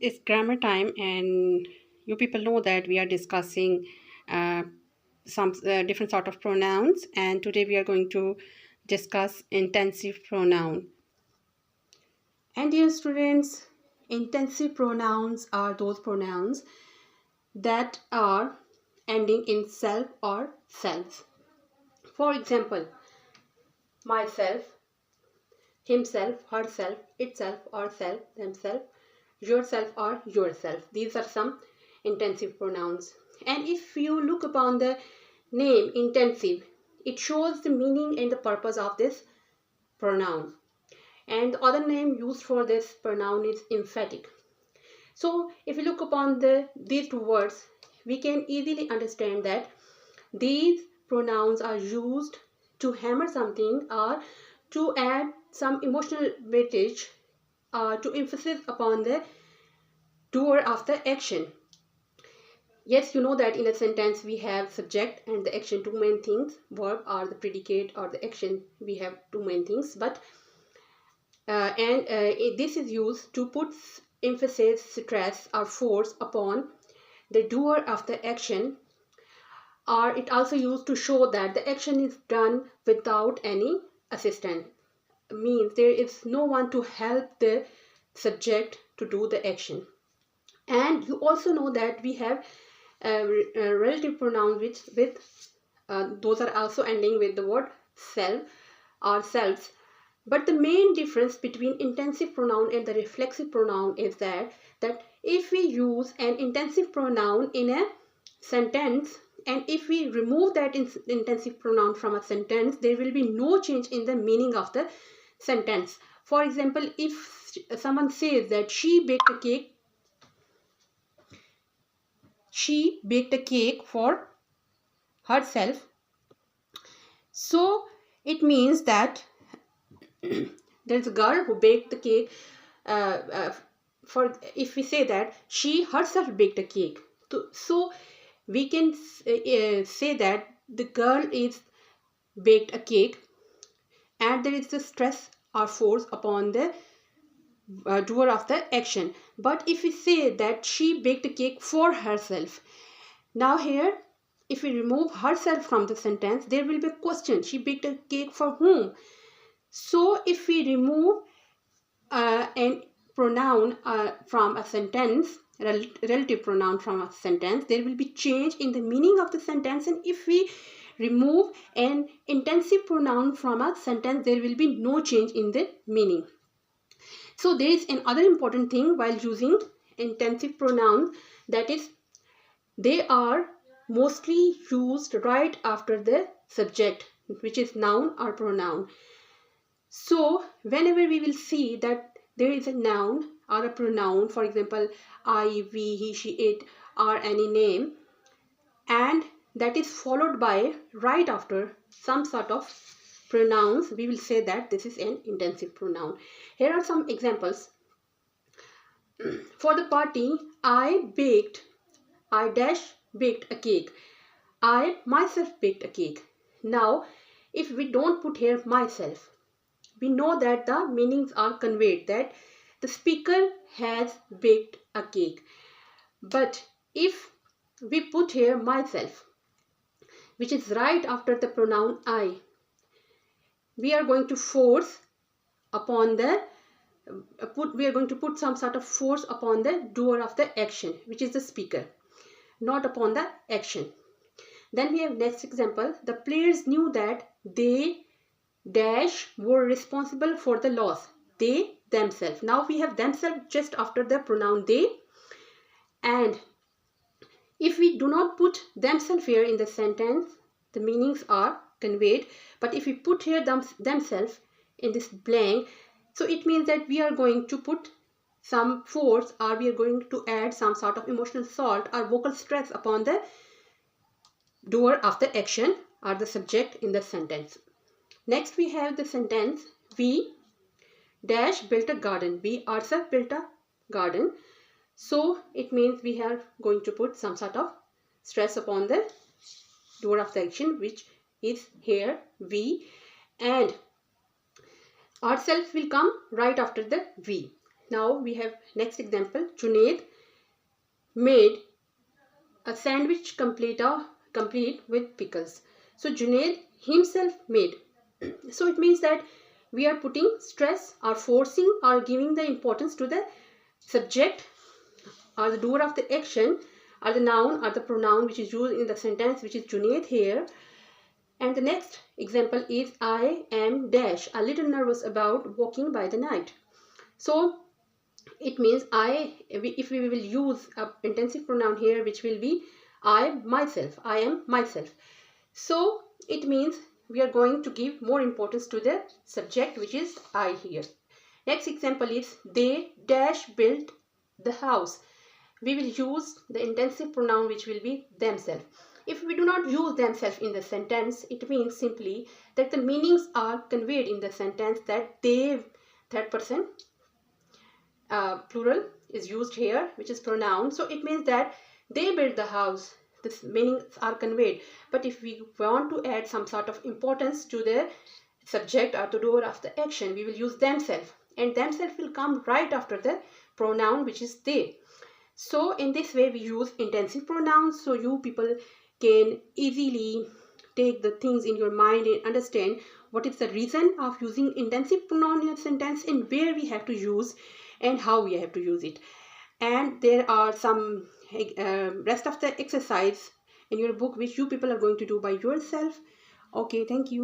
It's grammar time, and you people know that we are discussing uh, some different sort of pronouns, and today we are going to discuss intensive pronoun. And dear students, intensive pronouns are those pronouns that are ending in self or selves. For example, myself, himself, herself, itself or self, themselves, yourself or yourself. These are some intensive pronouns. And if you look upon the name intensive, it shows the meaning and the purpose of this pronoun. And the other name used for this pronoun is emphatic. So if you look upon these two words, we can easily understand that these pronouns are used to hammer something or to add some emotional weightage, to emphasis upon the doer of the action. Yes, you know that in a sentence we have subject and the action, two main things, verb or the predicate or the action, we have two main things. But this is used to put emphasis, stress or force upon the doer of the action, or it also used to show that the action is done without any assistant. Means there is no one to help the subject to do the action. And you also know that we have relative pronouns with those are also ending with the word self or selves. But the main difference between intensive pronoun and the reflexive pronoun is that if we use an intensive pronoun in a sentence, and if we remove that intensive pronoun from a sentence, there will be no change in the meaning of the sentence. For example, if someone says that she baked a cake for herself, so it means that there's a girl who baked the cake. For if we say that she herself baked a cake, so we can say that the girl is baked a cake, and there is the stress or force upon the doer of the action. But if we say that she baked a cake for herself, now here if we remove herself from the sentence, there will be a question: she baked a cake for whom? So if we remove an pronoun from a sentence, relative pronoun from a sentence, there will be change in the meaning of the sentence. And if we remove an intensive pronoun from a sentence, there will be no change in the meaning. So there is another important thing while using intensive pronouns, that is they are mostly used right after the subject, which is noun or pronoun. So whenever we will see that there is a noun or a pronoun, for example, I, we, he, she, it, or any name, and that is followed by right after some sort of pronouns, we will say that this is an intensive pronoun. Here are some examples. For the party, I baked a cake. I myself baked a cake. Now, if we don't put here myself, we know that the meanings are conveyed, that the speaker has baked a cake. But if we put here myself, which is right after the pronoun I, we are going to force upon the we are going to put some sort of force upon the doer of the action, which is the speaker, not upon the action. Then we have next example. The players knew that they dash were responsible for the loss. They themselves. Now we have themselves just after the pronoun they, and if we do not put themselves here in the sentence, the meanings are conveyed. But if we put here themselves in this blank, so it means that we are going to put some force, or we are going to add some sort of emotional salt or vocal stress upon the doer of the action or the subject in the sentence. Next we have the sentence, we dash built a garden. We ourselves built a garden. So it means we are going to put some sort of stress upon the doer of the action, which is here we, and ourselves will come right after the we. Now we have next example. Junaid made a sandwich complete with pickles. So Junaid himself made. So it means that we are putting stress or forcing or giving the importance to the subject or the doer of the action or the noun or the pronoun which is used in the sentence, which is Junaid here. And the next example is I am dash a little nervous about walking by the night. So it means if we will use a intensive pronoun here, which will be I myself, I am myself. So it means we are going to give more importance to the subject, which is I here. Next example is they dash built the house. We will use the intensive pronoun, which will be themselves. If we do not use themselves in the sentence, it means simply that the meanings are conveyed in the sentence, that they, third person plural is used here, which is pronoun. So it means that they built the house. This meanings are conveyed. But if we want to add some sort of importance to the subject or the doer of the action, we will use themselves, and themselves will come right after the pronoun, which is they. So in this way we use intensive pronouns, so you people can easily take the things in your mind and understand what is the reason of using intensive pronoun in a sentence and where we have to use and how we have to use it. And there are some rest of the exercise in your book which you people are going to do by yourself. Okay, thank you.